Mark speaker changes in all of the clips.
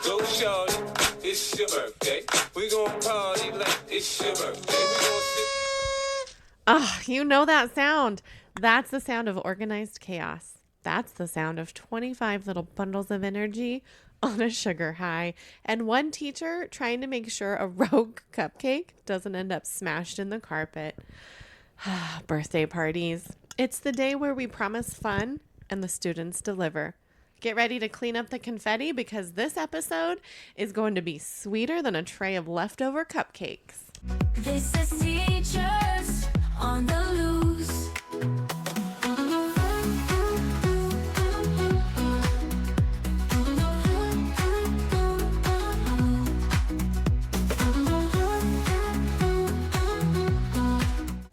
Speaker 1: Go, shorty, it's your birthday. We gon' party like it's your birthday. We gon' sit.
Speaker 2: Oh, you know that sound. That's the sound of organized chaos. That's the sound of 25 little bundles of energy on a sugar high and one teacher trying to make sure a rogue cupcake doesn't end up smashed in the carpet. Birthday parties. It's the day where we promise fun and the students deliver. Get ready to clean up the confetti because this episode is going to be sweeter than a tray of leftover cupcakes.
Speaker 3: This is Teachers on the Loose.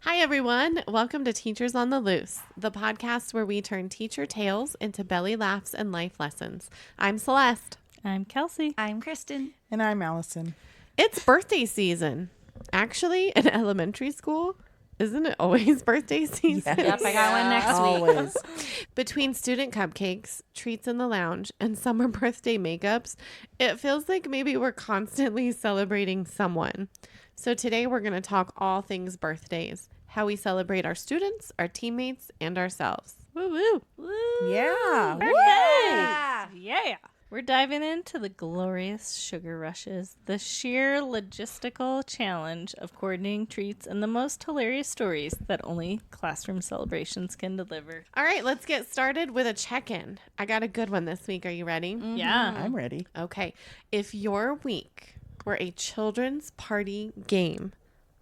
Speaker 2: Hi, everyone. Welcome to Teachers on the Loose, the podcast where we turn teacher tales into belly laughs and life lessons. I'm Celeste.
Speaker 4: I'm Kelsey.
Speaker 5: I'm Kristen.
Speaker 6: And I'm Allison.
Speaker 2: It's birthday season. Actually, in elementary school, isn't it always birthday season?
Speaker 5: Yep, I got one next week.
Speaker 6: Always.
Speaker 2: Between student cupcakes, treats in the lounge, and summer birthday makeups, it feels like maybe we're constantly celebrating someone. So today we're going to talk all things birthdays, how we celebrate our students, our teammates, and ourselves. Woo woo.
Speaker 4: Woo.
Speaker 6: Yeah.
Speaker 4: Birthdays. Yeah. We're diving into the glorious sugar rushes, the sheer logistical challenge of coordinating treats, and the most hilarious stories that only classroom celebrations can deliver.
Speaker 2: All right, let's get started with a check-in. I got a good one this week. Are you ready?
Speaker 4: Yeah.
Speaker 6: I'm ready.
Speaker 2: Okay. If your week were a children's party game,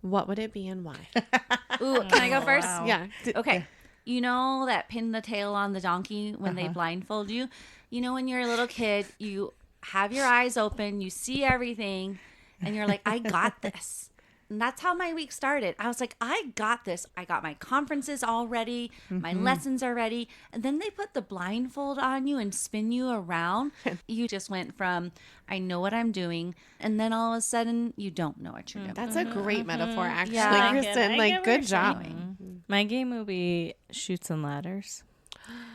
Speaker 2: what would it be and why?
Speaker 5: Ooh, can I go first?
Speaker 4: Wow.
Speaker 2: Yeah.
Speaker 5: Okay. You know that pin the tail on the donkey when they blindfold you? You know when you're a little kid, you have your eyes open, you see everything, and you're like, I got this. And that's how my week started. I was like, I got this. I got my conferences all ready. My lessons are ready. And then they put the blindfold on you and spin you around. You just went from, I know what I'm doing. And then all of a sudden, you don't know what you're doing.
Speaker 2: That's a great metaphor, actually,
Speaker 5: Yeah. I
Speaker 4: get-
Speaker 2: Kristen.
Speaker 4: I
Speaker 2: Like,
Speaker 4: get what
Speaker 2: good
Speaker 4: you're
Speaker 2: job.
Speaker 4: saying. My game will be Chutes and Ladders.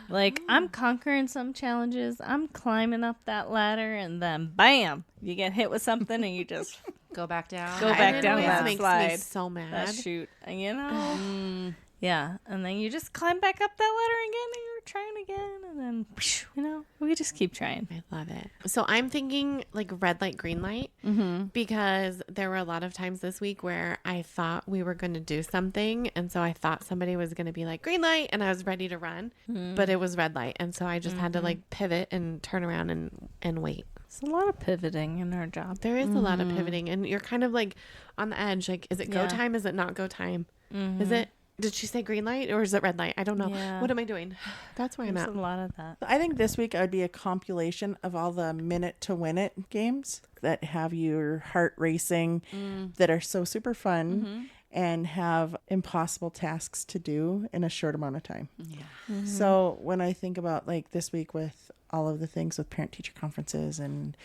Speaker 4: Like, I'm conquering some challenges. I'm climbing up that ladder, and then bam, you get hit with something, and you just
Speaker 5: Go back down.
Speaker 4: go back
Speaker 2: It
Speaker 4: down
Speaker 2: always
Speaker 4: that
Speaker 2: makes me
Speaker 4: slide.
Speaker 2: so mad.
Speaker 4: That chute, you know? Yeah, and then you just climb back up that ladder again, and you're trying again, and then, you know, we just keep trying.
Speaker 2: I love it. So I'm thinking like red light, green light, because there were a lot of times this week where I thought we were going to do something. And so I thought somebody was going to be like green light and I was ready to run, but it was red light. And so I just had to like pivot and turn around and wait.
Speaker 4: It's a lot of pivoting in our job.
Speaker 2: There is a lot of pivoting and you're kind of like on the edge. Like, is it go
Speaker 4: Yeah.
Speaker 2: time? Is it not go time? Is it, did she say green light or is it red light? I don't know.
Speaker 4: Yeah.
Speaker 2: What am I doing? That's where I'm
Speaker 4: There's
Speaker 2: at.
Speaker 4: a lot of that.
Speaker 6: I think this week I would be a compilation of all the minute to win it games that have your heart racing, that are so super fun and have impossible tasks to do in a short amount of time.
Speaker 5: Yeah.
Speaker 6: So when I think about like this week with all of the things with parent teacher conferences and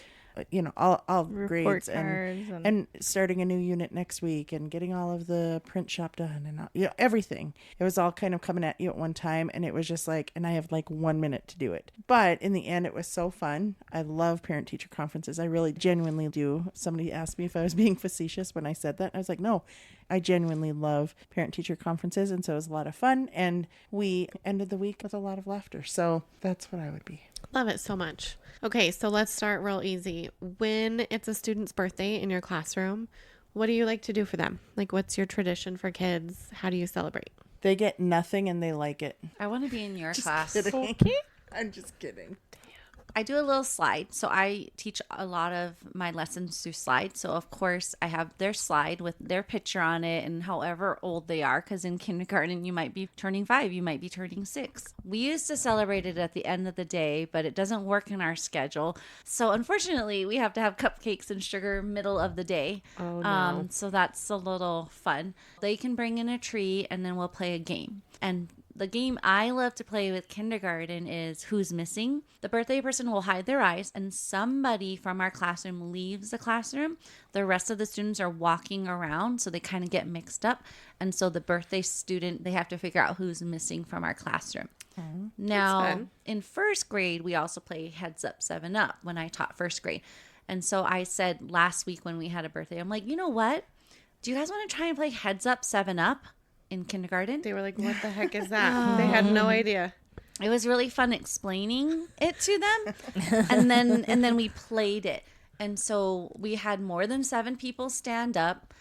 Speaker 6: all
Speaker 4: Report
Speaker 6: grades
Speaker 4: cards
Speaker 6: and starting a new unit next week and getting all of the print shop done and everything. It was all kind of coming at you at one time, and it was just like, and I have like 1 minute to do it. But in the end, it was so fun. I love parent teacher conferences. I really genuinely do. Somebody asked me if I was being facetious when I said that. I was like, no, I genuinely love parent teacher conferences, and so it was a lot of fun, and we ended the week with a lot of laughter. So that's what I would be.
Speaker 2: Love it so much. Okay, so let's start real easy. When it's a student's birthday in your classroom, what do you like to do for them? Like, what's your tradition for kids? How do you celebrate?
Speaker 6: They get nothing and they like it.
Speaker 5: I want to be in your class.
Speaker 6: Kidding. I'm just kidding.
Speaker 5: I do a little slide. So I teach a lot of my lessons through slides. So of course I have their slide with their picture on it and however old they are. Because in kindergarten, you might be turning 5, you might be turning 6. We used to celebrate it at the end of the day, but it doesn't work in our schedule. So unfortunately, we have to have cupcakes and sugar middle of the day.
Speaker 2: Oh, no.
Speaker 5: So that's a little fun. They can bring in a tree and then we'll play a game. And the game I love to play with kindergarten is Who's Missing. The birthday person will hide their eyes and somebody from our classroom leaves the classroom. The rest of the students are walking around, so they kind of get mixed up. And so the birthday student, they have to figure out who's missing from our classroom. Now,
Speaker 2: fun.
Speaker 5: in first grade, we also play Heads Up 7 Up when I taught first grade. And so I said last week when we had a birthday, I'm like, you know what? Do you guys want to try and play Heads Up 7 Up in kindergarten?
Speaker 2: They were like, what the heck is that? They had no idea.
Speaker 5: It was really fun explaining it to them. and then we played it. And so we had more than 7 people stand up.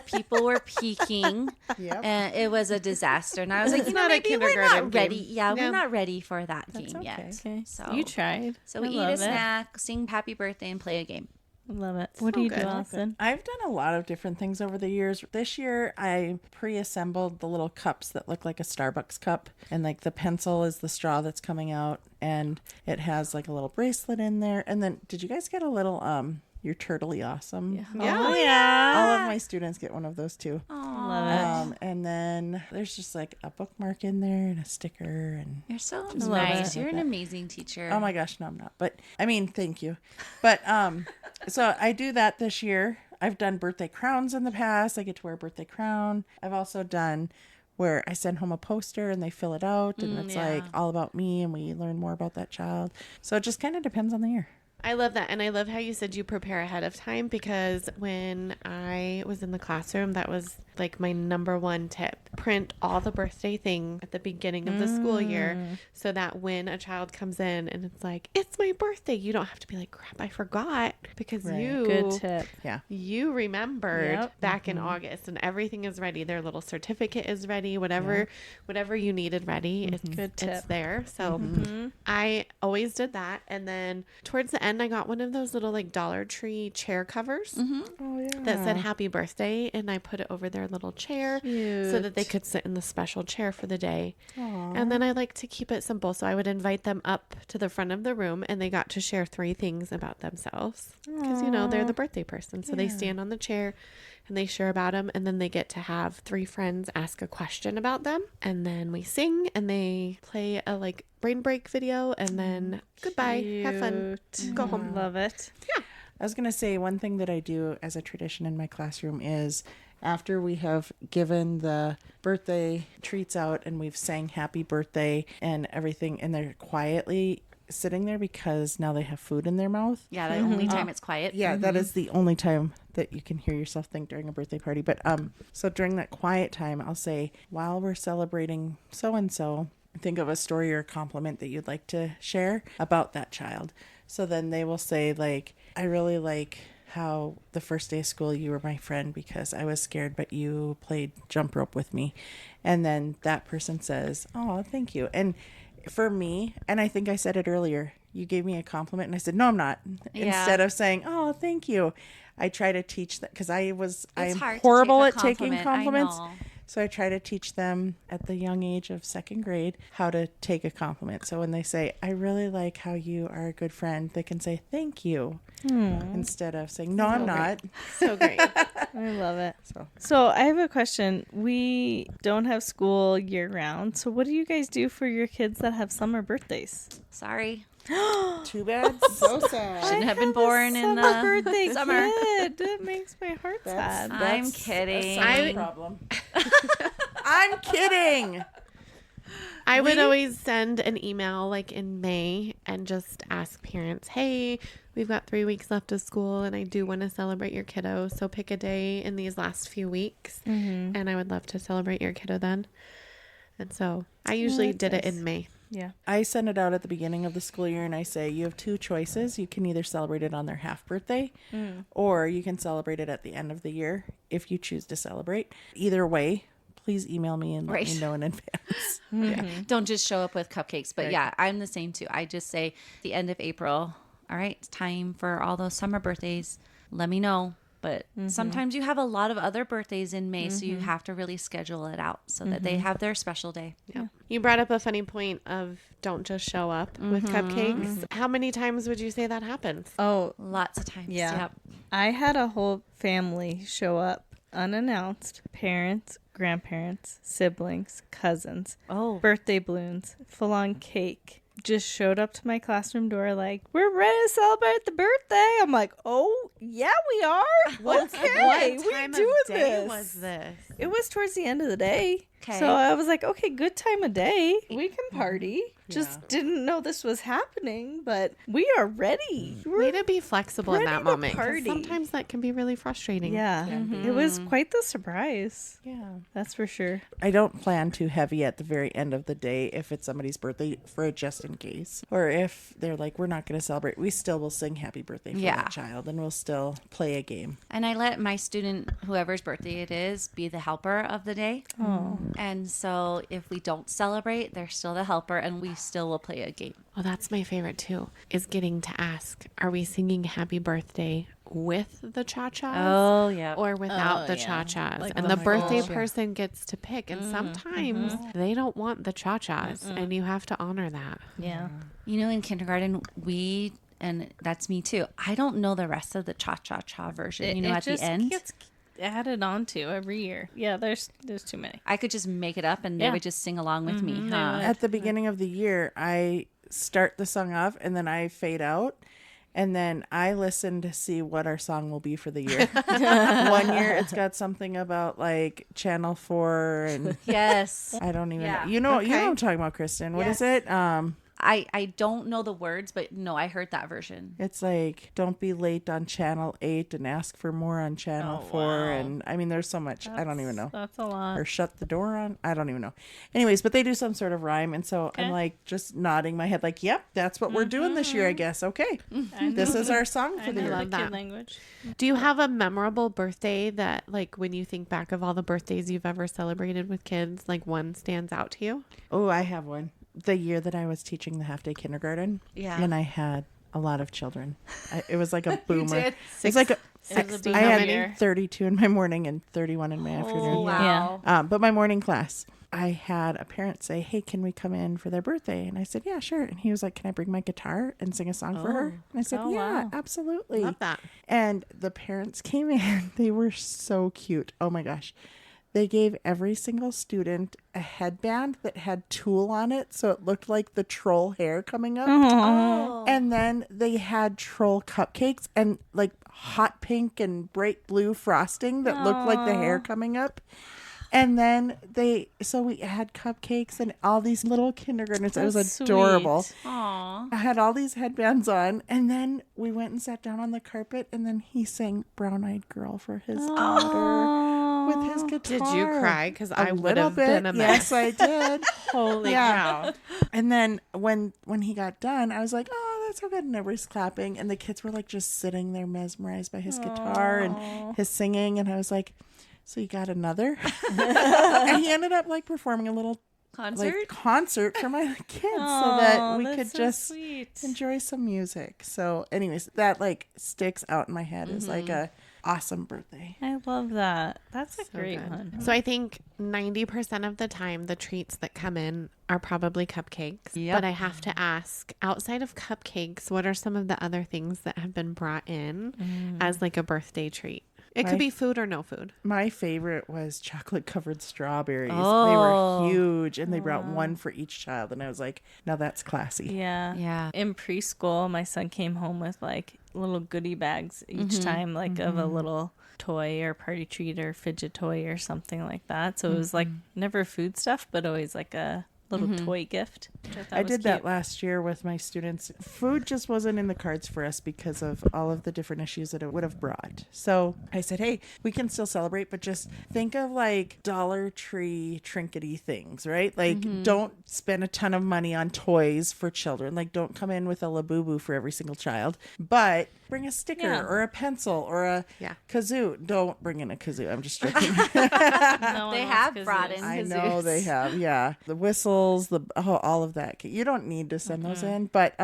Speaker 5: People were peeking.
Speaker 6: Yep.
Speaker 5: And it was a disaster. And I was like,
Speaker 2: It's
Speaker 5: you know,
Speaker 2: not a
Speaker 5: maybe we're
Speaker 2: kindergarten
Speaker 5: not ready.
Speaker 2: game.
Speaker 5: Yeah,
Speaker 2: No.
Speaker 5: we're not ready for that
Speaker 6: That's
Speaker 5: game
Speaker 6: okay.
Speaker 5: yet.
Speaker 4: Okay.
Speaker 5: So
Speaker 4: You tried.
Speaker 5: So we
Speaker 4: I
Speaker 5: eat a
Speaker 4: love it.
Speaker 5: snack, sing happy birthday, and play a game.
Speaker 4: Love it. What do you do,
Speaker 2: good.
Speaker 4: Austin?
Speaker 6: I've done a lot of different things over the years. This year, I pre-assembled the little cups that look like a Starbucks cup, and like the pencil is the straw that's coming out, and it has like a little bracelet in there. And then, did you guys get a little You're Turtly Awesome?
Speaker 2: Yeah.
Speaker 4: Oh, yeah.
Speaker 6: All of my students get one of those too.
Speaker 4: Love it.
Speaker 6: And then there's just like a bookmark in there and a sticker and
Speaker 5: You're so
Speaker 6: Just
Speaker 5: nice.
Speaker 6: love
Speaker 5: You're
Speaker 6: it.
Speaker 5: an amazing teacher.
Speaker 6: oh my gosh, no, I'm not. But I mean, thank you. But so I do that this year. I've done birthday crowns in the past. I get to wear a birthday crown. I've also done where I send home a poster and they fill it out and it's like all about me and we learn more about that child. So it just kind of depends on the year.
Speaker 2: I love that. And I love how you said you prepare ahead of time, because when I was in the classroom, that was like my number one tip. Print all the birthday thing at the beginning of the school year so that when a child comes in and it's like, it's my birthday, you don't have to be like, crap, I forgot, because
Speaker 6: Right.
Speaker 2: you
Speaker 4: Good tip.
Speaker 6: Yeah.
Speaker 2: you remembered
Speaker 4: Yep.
Speaker 2: back in August, and everything is ready. Their little certificate is ready. Whatever you needed ready, it's
Speaker 4: Good
Speaker 2: it's
Speaker 4: tip.
Speaker 2: there. So I always did that. And then towards the end, I got one of those little like Dollar Tree chair covers
Speaker 6: Oh yeah.
Speaker 2: that said happy birthday, and I put it over their little chair so that they could sit in the special chair for the day. And then I like to keep it simple, so I would invite them up to the front of the room and they got to share 3 things about themselves, because you know they're the birthday person, so they stand on the chair and they share about them, and then they get to have 3 friends ask a question about them, and then we sing and they play a like brain break video, and then goodbye, have fun, go home.
Speaker 4: Love it.
Speaker 6: I was going to say one thing that I do as a tradition in my classroom is after we have given the birthday treats out and we've sang happy birthday and everything, and they're quietly sitting there because now they have food in their mouth.
Speaker 5: Yeah, the only time it's quiet.
Speaker 6: Yeah, that is the only time that you can hear yourself think during a birthday party. But so during that quiet time, I'll say, while we're celebrating so-and-so, think of a story or a compliment that you'd like to share about that child. So then they will say, like, I really like how the first day of school you were my friend because I was scared, but you played jump rope with me. And then that person says, oh, thank you. And for me, and I think I said it earlier, you gave me a compliment and I said, no, I'm not. Instead of saying, oh, thank you. I try to teach that because I'm
Speaker 5: hard to
Speaker 6: horrible
Speaker 5: take
Speaker 6: at
Speaker 5: a
Speaker 6: taking
Speaker 5: compliment, I
Speaker 6: compliments.
Speaker 5: know.
Speaker 6: So I try to teach them at the young age of 2nd grade how to take a compliment. So when they say, I really like how you are a good friend, they can say, thank you. Instead of saying, no, I'm not.
Speaker 2: So great.
Speaker 4: I love it. So I have a question. We don't have school year round. So what do you guys do for your kids that have summer birthdays?
Speaker 5: Sorry.
Speaker 6: Too bad. So sad.
Speaker 5: Shouldn't have been born in the
Speaker 4: birthday
Speaker 5: summer.
Speaker 4: kid. That makes my heart sad.
Speaker 5: I'm kidding.
Speaker 6: That's problem. I'm kidding.
Speaker 2: I would always send an email like in May and just ask parents, hey, we've got 3 weeks left of school and I do want to celebrate your kiddo. So pick a day in these last few weeks and I would love to celebrate your kiddo then. And so I usually did it in May.
Speaker 4: Yeah.
Speaker 6: I send it out at the beginning of the school year and I say, you have 2 choices. You can either celebrate it on their half birthday or you can celebrate it at the end of the year if you choose to celebrate. Either way, please email me and let me know in advance.
Speaker 5: Don't just show up with cupcakes. But yeah, I'm the same too. I just say the end of April, all right, it's time for all those summer birthdays. Let me know. But sometimes you have a lot of other birthdays in May, so you have to really schedule it out so that they have their special day.
Speaker 2: Yeah. You brought up a funny point of don't just show up with cupcakes. How many times would you say that happens?
Speaker 4: Oh,
Speaker 5: Lots of times.
Speaker 4: yeah.
Speaker 5: Yep.
Speaker 4: I had a whole family show up unannounced. Parents, grandparents, siblings, cousins.
Speaker 5: Oh.
Speaker 4: Birthday balloons, full on cake. Just showed up to my classroom door like, we're ready to celebrate the birthday. I'm like, oh, yeah, we are.
Speaker 2: What
Speaker 4: Okay,
Speaker 2: time
Speaker 4: we
Speaker 2: of
Speaker 4: doing
Speaker 2: day
Speaker 4: this.
Speaker 2: was this?
Speaker 4: It was towards the end of the day.
Speaker 5: Okay.
Speaker 4: So I was like, okay, good time of day. We can party. Just didn't know this was happening, but we are ready.
Speaker 2: Way to be flexible in
Speaker 4: ready
Speaker 2: that
Speaker 4: to
Speaker 2: moment. 'Cause
Speaker 4: party.
Speaker 2: sometimes that can be really frustrating.
Speaker 4: Yeah. It was quite the surprise.
Speaker 6: Yeah.
Speaker 4: That's for sure.
Speaker 6: I don't plan too heavy at the very end of the day if it's somebody's birthday for a just in case. Or if they're like, we're not going to celebrate, we still will sing happy birthday for that child and we'll still play a game.
Speaker 5: And I let my student, whoever's birthday it is, be the helper of the day.
Speaker 4: Oh.
Speaker 5: And so if we don't celebrate, they're still the helper and we still will play a game.
Speaker 2: Oh, that's my favorite too, is getting to ask, are we singing happy birthday with the cha-chas?
Speaker 5: Oh, yeah.
Speaker 2: Or without
Speaker 4: Oh,
Speaker 2: the
Speaker 4: yeah.
Speaker 2: cha-chas?
Speaker 4: Like
Speaker 2: and
Speaker 4: the
Speaker 2: the birthday
Speaker 4: full-
Speaker 2: person gets to pick. And sometimes they don't want the cha-chas. And you have to honor that.
Speaker 4: Yeah.
Speaker 5: You know, in kindergarten, and that's me too, I don't know the rest of the cha-cha-cha version, at the end.
Speaker 4: Gets added on to every year. Yeah, there's too many.
Speaker 5: I could just make it up and they would just sing along with me.
Speaker 4: they
Speaker 5: Huh?
Speaker 4: would.
Speaker 6: At the beginning of the year, I start the song off and then I fade out. And then I listen to see what our song will be for the year. One year it's got something about like Channel 4 and
Speaker 5: Yes.
Speaker 6: I don't even
Speaker 5: Yeah.
Speaker 6: know. You know what I'm talking about, Kristen. What is it?
Speaker 5: I don't know the words, but no, I heard that version.
Speaker 6: It's like don't be late on Channel 8 and ask for more on Channel 4
Speaker 4: wow.
Speaker 6: and I mean there's so much. I don't even know.
Speaker 4: That's a lot.
Speaker 6: Or shut the door on. I don't even know. Anyways, but they do some sort of rhyme and so I'm like just nodding my head like, "Yep, that's what we're doing this year, I guess." Okay. This is our song for the
Speaker 4: I
Speaker 6: year.
Speaker 4: love
Speaker 2: that.
Speaker 4: kid language.
Speaker 2: Do you have a memorable birthday that, like, when you think back of all the birthdays you've ever celebrated with kids, like one stands out to you?
Speaker 6: Oh, I have one. The year that I was teaching the half-day kindergarten.
Speaker 5: Yeah.
Speaker 6: And I had a lot of children. It was like a boomer.
Speaker 5: did?
Speaker 6: It's like a,
Speaker 4: It was a
Speaker 6: I
Speaker 4: boomer
Speaker 6: had
Speaker 4: year.
Speaker 6: 32 in my morning and 31 in my afternoon.
Speaker 5: Wow.
Speaker 6: But my morning class, I had a parent say, "Hey, can we come in for their birthday?" And I said, "Yeah, sure." And he was like, "Can I bring my guitar and sing a song for her?" And I said,
Speaker 4: Oh,
Speaker 6: "Yeah,
Speaker 4: wow.
Speaker 6: absolutely."
Speaker 2: Love that.
Speaker 6: And the parents came in. They were so cute. Oh my gosh. They gave every single student a headband that had tulle on it, so it looked like the troll hair coming up.
Speaker 5: Oh.
Speaker 6: And then they had troll cupcakes and like hot pink and bright blue frosting that looked like the hair coming up. And then we had cupcakes and all these little kindergartners. It was
Speaker 4: That's
Speaker 6: adorable.
Speaker 4: sweet.
Speaker 5: Aw.
Speaker 6: I had all these headbands on, and then we went and sat down on the carpet, and then he sang "Brown Eyed Girl" for his daughter with his guitar.
Speaker 2: Did you cry? Because I would
Speaker 6: little
Speaker 2: have been a
Speaker 6: Yes,
Speaker 2: mess.
Speaker 6: I did.
Speaker 2: Holy
Speaker 6: Yeah.
Speaker 2: cow.
Speaker 6: And then when he got done, I was like, "Oh, that's so good!" And everybody's clapping, and the kids were like just sitting there mesmerized by his guitar and his singing, and I was like, "So you got another?" And he ended up like performing a little concert for my kids so that we could just enjoy some music. So anyways, that like sticks out in my head as like a awesome birthday.
Speaker 4: I love that. That's a
Speaker 2: So
Speaker 4: great
Speaker 2: good.
Speaker 4: one.
Speaker 2: So I think 90% of the time, the treats that come in are probably cupcakes.
Speaker 5: Yep.
Speaker 2: But I have to ask, outside of cupcakes, what are some of the other things that have been brought in as like a birthday treat? It could be food or no food.
Speaker 6: My favorite was chocolate covered strawberries. They
Speaker 5: Oh.
Speaker 6: were huge and they brought one for each child. And I was like, now that's classy.
Speaker 4: Yeah.
Speaker 5: Yeah.
Speaker 4: In preschool, my son came home with like little goodie bags each time, like of a little toy or party treat or fidget toy or something like that. So it was like never food stuff, but always like a little toy gift. Which I thought
Speaker 6: I
Speaker 4: was
Speaker 6: did that
Speaker 4: cute.
Speaker 6: last year with my students. Food just wasn't in the cards for us because of all of the different issues that it would have brought. So I said, hey, we can still celebrate, but just think of like Dollar Tree trinkety things, right? Like don't spend a ton of money on toys for children. Like don't come in with a Labubu for every single child, but bring a sticker
Speaker 4: Yeah.
Speaker 6: or a pencil or a kazoo. Don't bring in a kazoo. I'm just joking.
Speaker 4: No one
Speaker 5: They
Speaker 4: wants
Speaker 5: have
Speaker 4: kazoos.
Speaker 5: brought in
Speaker 6: I know
Speaker 5: kazoos.
Speaker 6: they have, yeah. The whistles, all of that. You don't need to send those in, but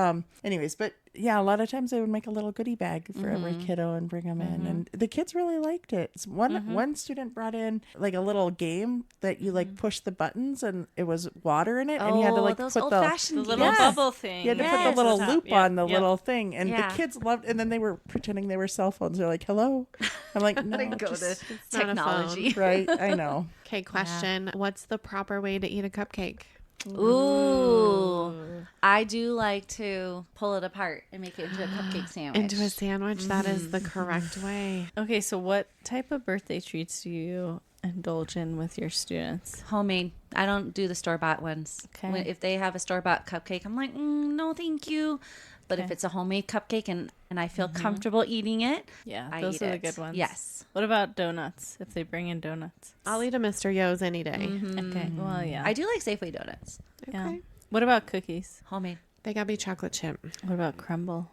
Speaker 6: anyways, but yeah, a lot of times they would make a little goodie bag for every kiddo and bring them in, and the kids really liked it. One student brought in like a little game that you like push the buttons and it was water in it, and you had to like
Speaker 5: those
Speaker 6: put the
Speaker 5: old-fashioned
Speaker 4: The little
Speaker 5: games.
Speaker 4: bubble thing.
Speaker 6: you had to put
Speaker 5: Yes.
Speaker 6: the little
Speaker 4: Top.
Speaker 6: loop
Speaker 4: Yep.
Speaker 6: on the
Speaker 4: Yep.
Speaker 6: little thing, and
Speaker 5: Yeah.
Speaker 6: the kids loved. And then they were pretending they were cell phones. They're like, "Hello," I'm like, "No,
Speaker 5: Go
Speaker 6: just-
Speaker 5: to
Speaker 2: not a
Speaker 5: technology.
Speaker 6: right." I know.
Speaker 2: Okay, question. What's the proper way to eat a cupcake?
Speaker 5: Ooh. I do like to pull it apart and make it into a cupcake sandwich.
Speaker 2: Into a sandwich? That is the correct way.
Speaker 4: Okay, so what type of birthday treats do you indulge in with your students?
Speaker 5: Homemade. I don't do the store-bought ones.
Speaker 4: Okay.
Speaker 5: If they have a store-bought cupcake, I'm like, no, thank you. But if it's a homemade cupcake and I feel comfortable eating it,
Speaker 4: Yeah,
Speaker 5: I
Speaker 4: those
Speaker 5: eat
Speaker 4: are the
Speaker 5: it.
Speaker 4: good ones.
Speaker 5: Yes.
Speaker 4: What about donuts? If they bring in donuts.
Speaker 2: I'll eat a Mr. Yo's any day.
Speaker 4: Okay. Well, yeah.
Speaker 5: I do like Safeway donuts.
Speaker 4: yeah.
Speaker 2: Okay.
Speaker 4: What about cookies?
Speaker 5: Homemade.
Speaker 2: They gotta be chocolate chip.
Speaker 4: What about crumble?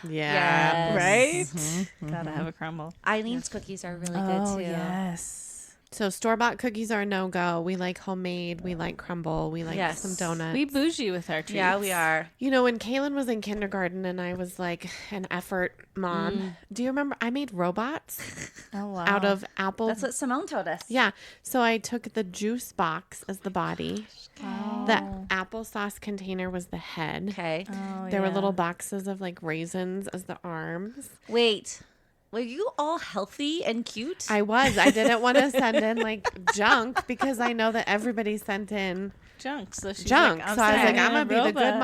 Speaker 2: Yeah.
Speaker 5: Yes.
Speaker 4: Right? Gotta have a crumble.
Speaker 5: Eileen''s cookies are really
Speaker 4: Oh,
Speaker 5: good too.
Speaker 4: yes.
Speaker 2: So store-bought cookies are a no-go. We like homemade. We like crumble. We like
Speaker 5: Yes.
Speaker 2: some donuts.
Speaker 4: We bougie with our treats.
Speaker 5: Yeah, we are.
Speaker 2: You know, when Kaylin was in kindergarten and I was like an effort mom, do you remember I made robots
Speaker 4: Oh, wow.
Speaker 2: out of apple?
Speaker 5: That's what Simone told us.
Speaker 2: Yeah. So I took the juice box as the body. The applesauce container was the head.
Speaker 5: Okay.
Speaker 4: Oh,
Speaker 2: There were
Speaker 4: yeah.
Speaker 2: little boxes of like raisins as the arms.
Speaker 5: Wait. Were you all healthy and cute?
Speaker 2: I was. I didn't want to send in like junk because I know that everybody sent in
Speaker 4: junk. So she's
Speaker 2: junk.
Speaker 4: Like,
Speaker 2: So I was like,
Speaker 4: sending
Speaker 2: I'm
Speaker 4: in a
Speaker 2: gonna be the good
Speaker 4: robot.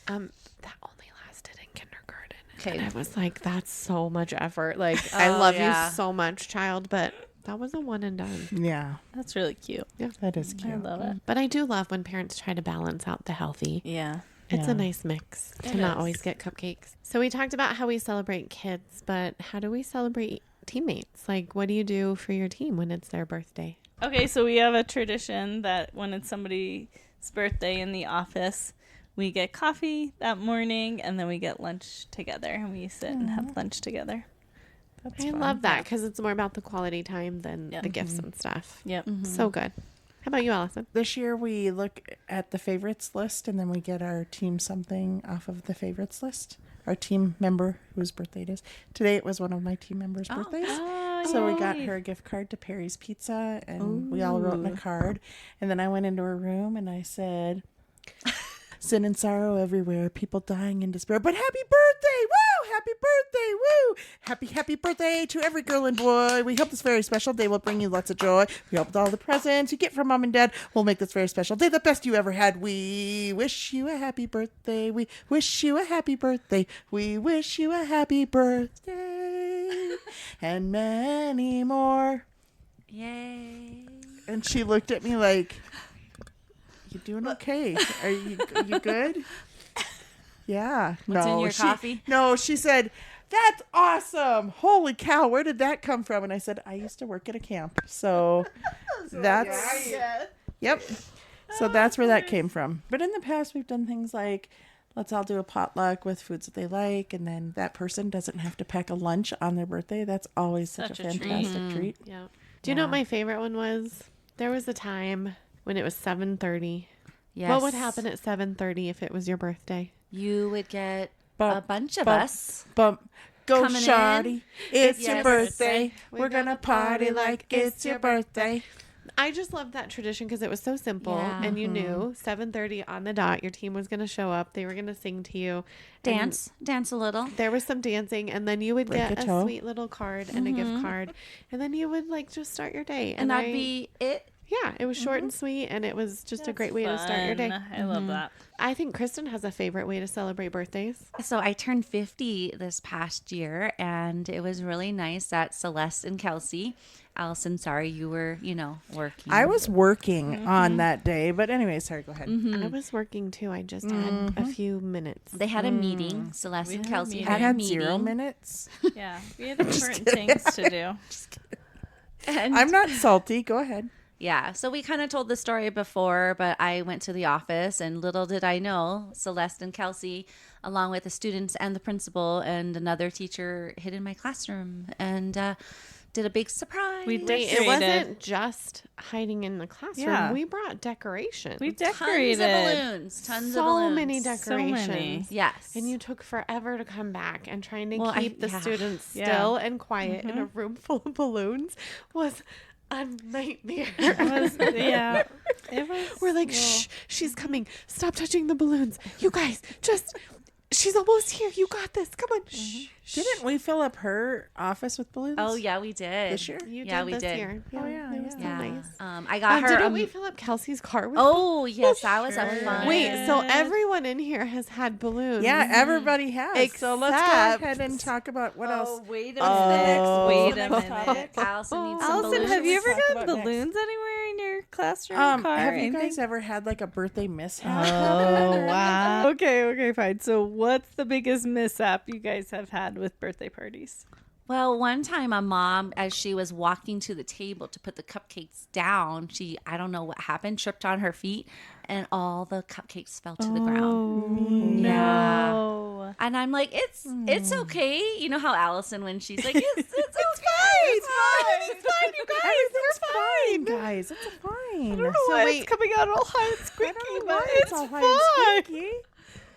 Speaker 2: mom. That only lasted in kindergarten.
Speaker 5: Okay.
Speaker 2: And I was like, that's so much effort. Like, I love
Speaker 5: yeah.
Speaker 2: you so much, child, but that was a one and done.
Speaker 6: Yeah,
Speaker 4: That's really cute.
Speaker 6: that is
Speaker 4: I
Speaker 6: cute.
Speaker 4: love it.
Speaker 2: But I do love when parents try to balance out the healthy.
Speaker 4: Yeah.
Speaker 2: It's
Speaker 6: Yeah.
Speaker 2: a nice mix to
Speaker 4: It
Speaker 2: not
Speaker 4: is.
Speaker 2: always get cupcakes. So we talked about how we celebrate kids, but how do we celebrate teammates? Like, what do you do for your team when it's their birthday?
Speaker 4: Okay, so we have a tradition that when it's somebody's birthday in the office, we get coffee that morning and then we get lunch together and we sit and have lunch together.
Speaker 6: That's
Speaker 2: I
Speaker 6: fun.
Speaker 2: love that because it's more about the quality time than
Speaker 4: Yep.
Speaker 2: the gifts and stuff.
Speaker 4: Yep.
Speaker 2: So good. How about you, Allison?
Speaker 6: This year we look at the favorites list and then we get our team something off of the favorites list. Our team member whose birthday it is. Today it was one of my team members' birthdays. So we got her a gift card to Perry's Pizza and we all wrote in a card. And then I went into her room and I said, sin and sorrow everywhere, people dying in despair. But happy birthday! Woo! Happy birthday! Woo! Happy birthday to every girl and boy. We hope this very special day will bring you lots of joy. We hope that all the presents you get from mom and dad will make this very special day the best you ever had. We wish you a happy birthday. We wish you a happy birthday. We wish you a happy birthday. And many more.
Speaker 5: Yay.
Speaker 6: And she looked at me like, you doing okay? Are you good? Yeah.
Speaker 5: What's in your
Speaker 6: she,
Speaker 5: coffee?
Speaker 6: No, she said, that's awesome. Holy cow, where did that come from? And I said, I used to work at a camp. So that's, yep. So that's where that came from. But in the past, we've done things like, let's all do a potluck with foods that they like. And then that person doesn't have to pack a lunch on their birthday. That's always such a
Speaker 4: Such a treat.
Speaker 6: fantastic treat.
Speaker 2: Yeah. Do you know what my favorite one was? There was a time when it was 7:30.
Speaker 5: Yes.
Speaker 2: What would happen at 7:30 if it was your birthday?
Speaker 5: You would get a
Speaker 6: Bump,
Speaker 5: bunch of
Speaker 6: bump,
Speaker 5: us.
Speaker 6: Bump. Go,
Speaker 5: Coming in.
Speaker 6: Shawty. It's your
Speaker 5: Yes.
Speaker 6: birthday.
Speaker 2: We're
Speaker 6: We're
Speaker 2: gonna
Speaker 6: gonna party like it's your birthday.
Speaker 2: I just loved that tradition because it was so simple,
Speaker 5: Yeah.
Speaker 2: and you knew 7:30 on the dot. Your team was going to show up. They were going to sing to you. and
Speaker 5: Dance a little.
Speaker 2: There was some dancing, and then you would
Speaker 6: Break
Speaker 2: get
Speaker 6: a
Speaker 2: a
Speaker 6: toe.
Speaker 2: sweet little card and a gift card, and then you would like just start your day.
Speaker 5: And that'd be it.
Speaker 2: yeah, it was short and sweet, and it was just a great way to start your day.
Speaker 4: Fun. I love that.
Speaker 2: I think Kristen has a favorite way to celebrate birthdays.
Speaker 5: So I turned 50 this past year, and it was really nice that Celeste and Kelsey, Allison, sorry, you were, working.
Speaker 6: I was working on that day, but anyway, sorry, go ahead.
Speaker 2: I was working too. I just had a few minutes.
Speaker 5: They had a meeting. Celeste and
Speaker 4: had a
Speaker 5: Kelsey
Speaker 4: meeting.
Speaker 6: I
Speaker 5: had a
Speaker 6: had
Speaker 5: meeting.
Speaker 6: 0 minutes.
Speaker 4: Yeah. We had important things to do.
Speaker 5: And
Speaker 6: I'm not salty. Go ahead.
Speaker 5: yeah, so we kind of told the story before, but I went to the office, and little did I know, Celeste and Kelsey, along with the students and the principal and another teacher, hid in my classroom and did a big surprise.
Speaker 4: We
Speaker 2: Wait,
Speaker 4: decorated.
Speaker 2: it wasn't just hiding in the classroom.
Speaker 4: Yeah.
Speaker 2: We brought decorations.
Speaker 4: We
Speaker 5: Tons
Speaker 4: decorated.
Speaker 5: of balloons. Tons of
Speaker 2: so
Speaker 5: balloons.
Speaker 2: many
Speaker 4: So
Speaker 2: decorations.
Speaker 4: many.
Speaker 5: Yes.
Speaker 2: And you took forever to come back, and trying to
Speaker 5: Well,
Speaker 2: keep the
Speaker 5: yeah.
Speaker 2: students
Speaker 4: Yeah.
Speaker 2: still and quiet in a room full of balloons was a nightmare.
Speaker 4: Yeah. It was.
Speaker 2: We're like, shh, she's coming. Stop touching the balloons. You guys, just She's almost here. You got this. Come on. Shh.
Speaker 6: Didn't we fill up her office with balloons?
Speaker 5: Oh yeah, we did.
Speaker 6: This year?
Speaker 2: You
Speaker 5: Yeah,
Speaker 2: did
Speaker 5: we
Speaker 2: this
Speaker 5: did.
Speaker 2: year.
Speaker 6: Oh, yeah,
Speaker 2: It was so
Speaker 5: Yeah.
Speaker 2: nice.
Speaker 5: I got her.
Speaker 2: Didn't we fill up Kelsey's car with
Speaker 5: Oh yes, that was a fun.
Speaker 2: Wait, so everyone in here has had balloons.
Speaker 6: Yeah, everybody has. So let's go
Speaker 2: Except-
Speaker 6: ahead and talk about what else.
Speaker 4: Wait a
Speaker 2: minute.
Speaker 4: Wait a minute.
Speaker 5: Allison needs some
Speaker 4: Allison,
Speaker 5: balloons.
Speaker 4: have you ever
Speaker 6: Talk
Speaker 4: got
Speaker 6: about next.
Speaker 4: balloons anywhere in your classroom, car,
Speaker 6: Have you
Speaker 4: anything?
Speaker 6: guys ever had like a birthday mishap?
Speaker 4: Oh, wow. Okay, fine. So what's the biggest mishap you guys have had with birthday parties?
Speaker 5: Well, one time a mom, as she was walking to the table to put the cupcakes down, I don't know what happened, tripped on her feet, and all the cupcakes fell to the ground. Yeah.
Speaker 4: No.
Speaker 5: And I'm like, it's okay. You know how Allison, when she's like, it's okay.
Speaker 6: It's fine, you guys. It's fine, guys. It's fine.
Speaker 4: So
Speaker 2: So
Speaker 4: it's coming out all high and squeaky, but
Speaker 6: It's
Speaker 4: it's
Speaker 6: all high
Speaker 4: fine.
Speaker 6: and squeaky.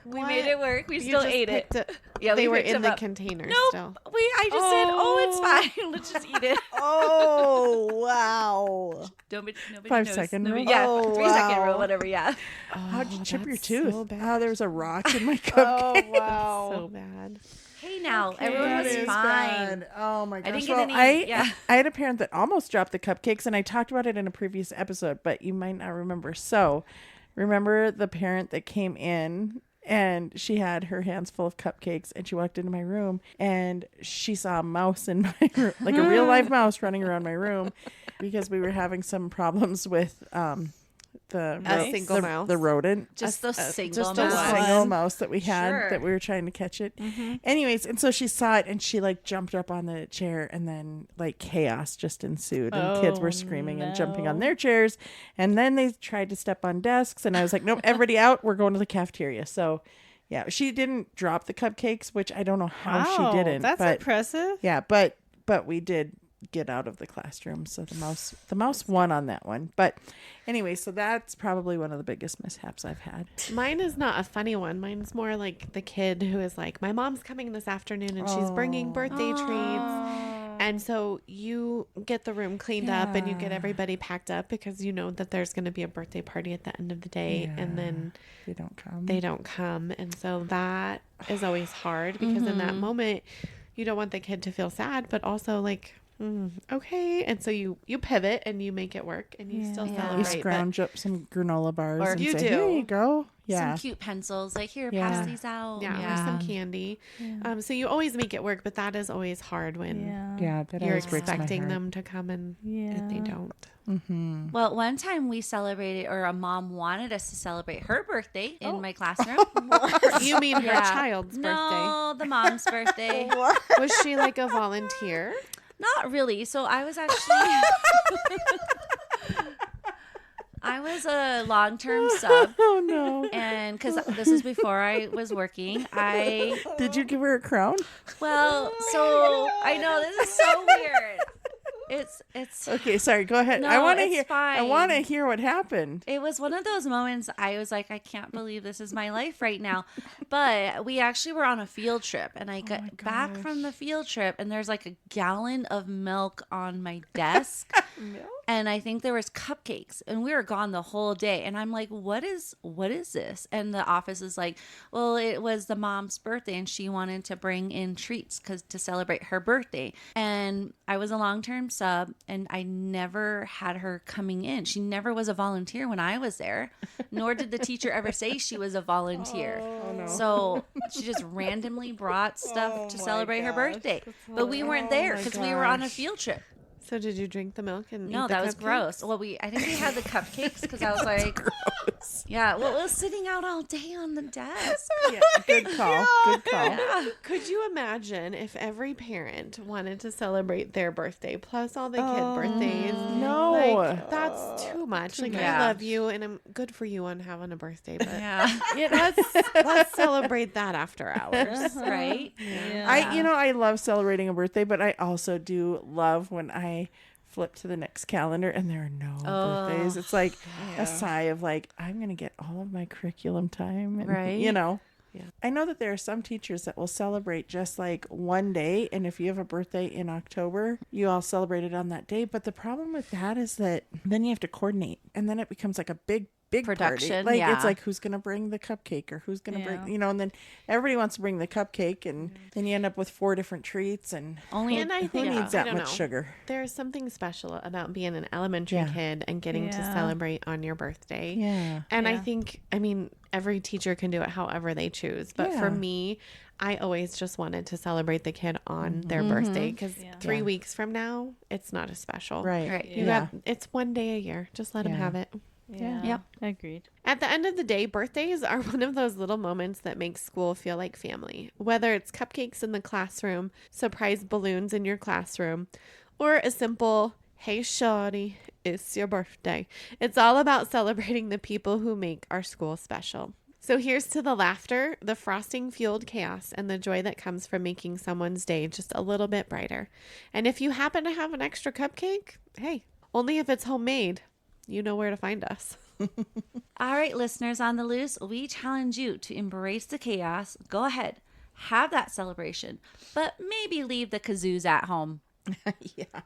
Speaker 5: We made it work. We
Speaker 2: You
Speaker 5: still
Speaker 2: just
Speaker 5: ate it.
Speaker 2: picked it.
Speaker 5: Yeah, we
Speaker 2: they were
Speaker 5: picked
Speaker 2: in
Speaker 5: them
Speaker 2: the
Speaker 5: up.
Speaker 2: container
Speaker 5: Nope.
Speaker 2: still.
Speaker 5: I just said, it's fine. Let's just eat it.
Speaker 6: Oh, wow.
Speaker 5: Nobody
Speaker 6: 5
Speaker 5: knows.
Speaker 6: second
Speaker 5: Nobody-
Speaker 6: rule?
Speaker 5: Yeah,
Speaker 6: Oh,
Speaker 5: 3-second
Speaker 6: wow.
Speaker 5: rule, whatever, yeah.
Speaker 6: How'd you chip your
Speaker 2: that's
Speaker 6: tooth?
Speaker 2: so bad.
Speaker 6: Oh, there was a rock in my cupcake.
Speaker 4: wow.
Speaker 2: So bad.
Speaker 5: Hey now, everyone
Speaker 6: That
Speaker 5: was
Speaker 6: is
Speaker 5: fine.
Speaker 6: bad. Oh my gosh.
Speaker 5: didn't get
Speaker 6: Well,
Speaker 5: any- yeah.
Speaker 6: I had a parent that almost dropped the cupcakes, and I talked about it in a previous episode, but you might not remember. So, remember the parent that came in and she had her hands full of cupcakes, and she walked into my room and she saw a mouse in my room, like a real live mouse running around my room, because we were having some problems with
Speaker 2: single mouse.
Speaker 6: the rodent.
Speaker 5: Just the single
Speaker 2: just a
Speaker 6: The
Speaker 5: mouse.
Speaker 6: single mouse that we had
Speaker 5: Sure.
Speaker 6: that we were trying to catch it. Anyways, and so she saw it and she like jumped up on the chair, and then like chaos just ensued, and kids were screaming and jumping on their chairs, and then they tried to step on desks, and I was like, nope, everybody out, we're going to the cafeteria. So yeah, she didn't drop the cupcakes, which I don't know how she didn't.
Speaker 4: That's
Speaker 6: but
Speaker 4: impressive.
Speaker 6: yeah, but we did get out of the classroom, so the mouse won on that one. But anyway, so that's probably one of the biggest mishaps I've had.
Speaker 2: Mine is not a funny one. Mine's more like the kid who is like, my mom's coming this afternoon and she's bringing birthday treats. And so you get the room cleaned up and you get everybody packed up because you know that there's going to be a birthday party at the end of the day. And then
Speaker 6: They don't come.
Speaker 2: they don't come. And so that is always hard because in that moment, you don't want the kid to feel sad, but also like, okay. And so you pivot and you make it work and you still
Speaker 6: You
Speaker 2: celebrate.
Speaker 6: scrounge up some granola bars
Speaker 5: Or
Speaker 6: and
Speaker 2: you
Speaker 6: say,
Speaker 2: do.
Speaker 6: here you go. Yeah.
Speaker 5: Some cute pencils. Like, here,
Speaker 6: Yeah.
Speaker 5: pass these out.
Speaker 2: Yeah, or some candy. So you always make it work, but that is always hard when
Speaker 6: Yeah, that
Speaker 2: you're
Speaker 6: always breaks my
Speaker 2: expecting
Speaker 6: heart.
Speaker 2: them to come and they don't.
Speaker 5: Well, one time we celebrated, or a mom wanted us to celebrate her birthday in my classroom.
Speaker 2: You mean her
Speaker 5: Yeah.
Speaker 2: child's birthday?
Speaker 5: No, the mom's birthday.
Speaker 2: Was she like a volunteer?
Speaker 5: Not really. So I was actually I was a long-term sub,
Speaker 6: Oh no.
Speaker 5: and because this was before I was working,
Speaker 6: Did you give her a crown?
Speaker 5: so I know this is so weird. It's
Speaker 6: Okay, sorry, go ahead.
Speaker 5: No,
Speaker 6: I want to
Speaker 5: it's
Speaker 6: hear I
Speaker 5: fine.
Speaker 6: want to hear what happened.
Speaker 5: It was one of those moments I was like, I can't believe this is my life right now. But we actually were on a field trip, and I got back from the field trip, and there's like a gallon of milk on my desk. And I think there was cupcakes, and we were gone the whole day. And I'm like, what is this? And the office is like, well, it was the mom's birthday, and she wanted to bring in treats to celebrate her birthday. And I was a long-term sub, and I never had her coming in. She never was a volunteer when I was there, nor did the teacher ever say she was a volunteer. So she just randomly brought stuff to celebrate her birthday. But we weren't there because we were on a field trip.
Speaker 2: So did you drink the milk and
Speaker 5: No,
Speaker 2: eat the
Speaker 5: that was
Speaker 2: cupcakes?
Speaker 5: gross. Well, I think we had the cupcakes because I was like, yeah, well, it was sitting out all day on the desk.
Speaker 6: Yeah, good call. Good call.
Speaker 2: Could you imagine if every parent wanted to celebrate their birthday plus all the kid birthdays?
Speaker 6: No.
Speaker 2: Like, that's too much. Like,
Speaker 5: Yeah.
Speaker 2: I love you and I'm good for you on having a birthday, but
Speaker 5: Yeah,
Speaker 2: let's celebrate that after hours.
Speaker 5: right.
Speaker 6: I love celebrating a birthday, but I also do love when I flip to the next calendar and there are no birthdays. It's like a sigh of like, I'm going to get all of my curriculum time. And,
Speaker 5: Right.
Speaker 6: Yeah. I know that there are some teachers that will celebrate just like one day. And if you have a birthday in October, you all celebrate it on that day. But the problem with that is that then you have to coordinate. And then it becomes like a big big
Speaker 5: Production,
Speaker 6: party. Like
Speaker 5: yeah.
Speaker 6: it's like who's gonna bring the cupcake or who's gonna
Speaker 4: Yeah.
Speaker 6: bring, you know, and then everybody wants to bring the cupcake, and then you end up with 4 different treats, and
Speaker 5: Only
Speaker 2: And I
Speaker 6: who
Speaker 2: think
Speaker 6: needs
Speaker 2: I
Speaker 6: that
Speaker 2: don't
Speaker 6: much
Speaker 2: know.
Speaker 6: sugar?
Speaker 2: There's something special about being an elementary
Speaker 6: Yeah.
Speaker 2: kid and getting to
Speaker 4: Yeah.
Speaker 2: celebrate on your birthday.
Speaker 6: Yeah.
Speaker 2: And I
Speaker 4: Yeah.
Speaker 2: think, I mean, every teacher can do it however they choose. But for
Speaker 6: Yeah.
Speaker 2: me, I always just wanted to celebrate the kid on their birthday because
Speaker 4: Yeah.
Speaker 2: 3
Speaker 6: Yeah.
Speaker 2: weeks from now, it's not as special.
Speaker 6: Right.
Speaker 5: Right.
Speaker 2: You
Speaker 6: Yeah.
Speaker 2: got, it's one day a year. Just let them
Speaker 6: Yeah.
Speaker 2: have it.
Speaker 4: Yeah.
Speaker 5: Yep.
Speaker 4: Agreed.
Speaker 2: At the end of the day, birthdays are one of those little moments that make school feel like family. Whether it's cupcakes in the classroom, surprise balloons in your classroom, or a simple, hey, shawty, it's your birthday. It's all about celebrating the people who make our school special. So here's to the laughter, the frosting-fueled chaos, and the joy that comes from making someone's day just a little bit brighter. And if you happen to have an extra cupcake, hey, only if it's homemade. You know where to find us.
Speaker 5: All right, listeners on the loose, we challenge you to embrace the chaos. Go ahead, have that celebration, but maybe leave the kazoos at home.
Speaker 6: Yeah.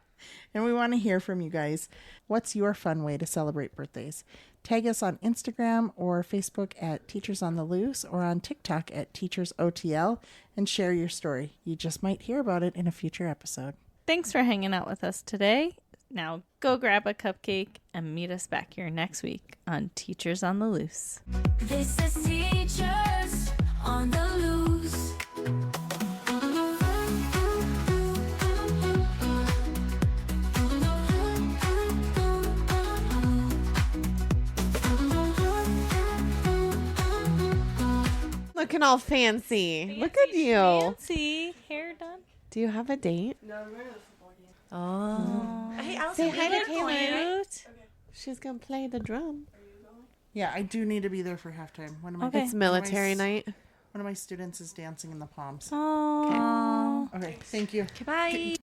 Speaker 6: And we want to hear from you guys. What's your fun way to celebrate birthdays? Tag us on Instagram or Facebook at Teachers on the Loose, or on TikTok at TeachersOTL, and share your story. You just might hear about it in a future episode.
Speaker 4: Thanks for hanging out with us today. Now go grab a cupcake and meet us back here next week on Teachers on the Loose.
Speaker 3: This is Teachers on the Loose.
Speaker 2: Looking all fancy. Look at you.
Speaker 4: Fancy hair done.
Speaker 2: Do you have a date?
Speaker 5: Oh. Hey, Allison,
Speaker 2: Say hi to Kaylin.
Speaker 4: Cute.
Speaker 2: She's going to play the drum.
Speaker 6: Yeah, I do need to be there for halftime. One of my
Speaker 4: Okay.
Speaker 2: It's military night.
Speaker 6: One of my students is dancing in the palms.
Speaker 4: Oh.
Speaker 6: Okay, thank you.
Speaker 5: Goodbye.